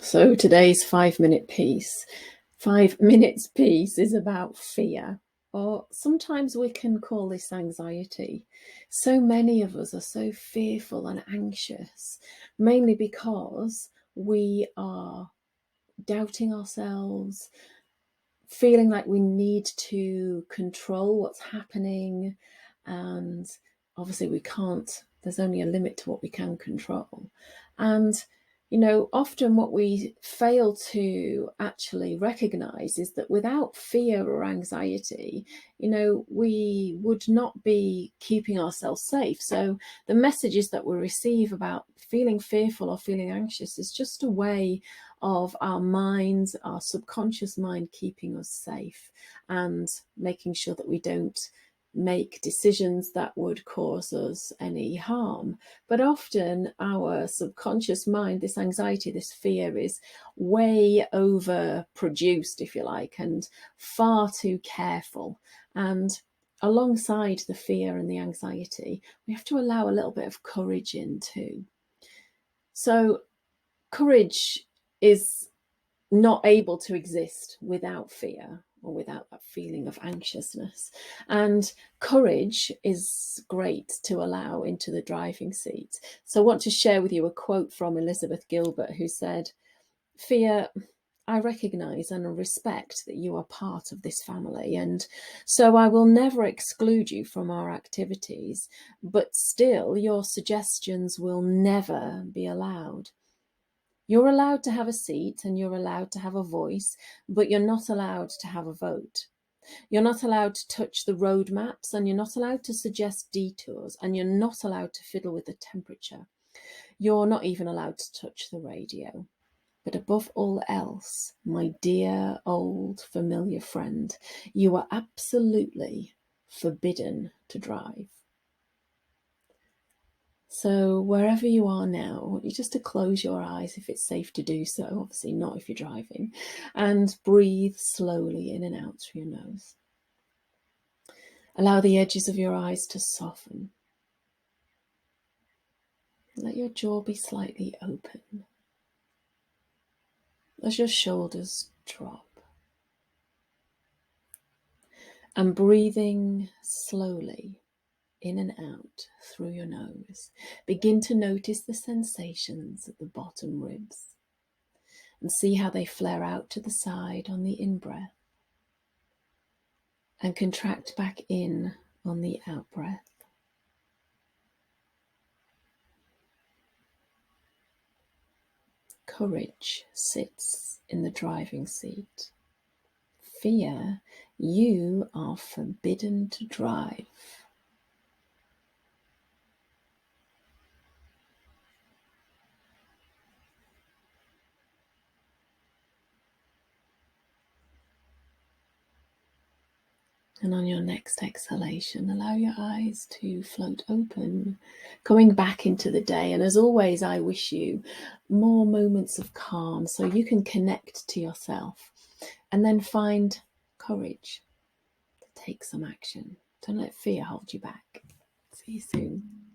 So today's 5 minute piece, 5 minutes piece is about fear, or sometimes we can call this anxiety. So many of us are so fearful and anxious, mainly because we are doubting ourselves, feeling like we need to control what's happening, and obviously we can't. There's only a limit to what we can control. And often what we fail to actually recognize is that without fear or anxiety, we would not be keeping ourselves safe. So the messages that we receive about feeling fearful or feeling anxious is just a way of our minds, our subconscious mind, keeping us safe and making sure that we don't make decisions that would cause us any harm. But often our subconscious mind, this anxiety, this fear, is way overproduced, if you like, and far too careful. And alongside the fear and the anxiety, we have to allow a little bit of courage in too. So courage is not able to exist without fear or without that feeling of anxiousness. And courage is great to allow into the driving seat. So I want to share with you a quote from Elizabeth Gilbert, who said, "Fear, I recognize and respect that you are part of this family, and so I will never exclude you from our activities, but still your suggestions will never be allowed. You're allowed to have a seat and you're allowed to have a voice, but you're not allowed to have a vote. You're not allowed to touch the road maps, and you're not allowed to suggest detours, and you're not allowed to fiddle with the temperature. You're not even allowed to touch the radio. But above all else, my dear old familiar friend, you are absolutely forbidden to drive." So wherever you are now, I want you just to close your eyes if it's safe to do so, obviously not if you're driving, and breathe slowly in and out through your nose. Allow the edges of your eyes to soften. Let your jaw be slightly open as your shoulders drop. And breathing slowly in and out through your nose, begin to notice the sensations at the bottom ribs and see how they flare out to the side on the in-breath and contract back in on the out-breath. Courage sits in the driving seat. Fear, you are forbidden to drive. And on your next exhalation, allow your eyes to float open, coming back into the day. And as always, I wish you more moments of calm so you can connect to yourself and then find courage to take some action. Don't let fear hold you back. See you soon.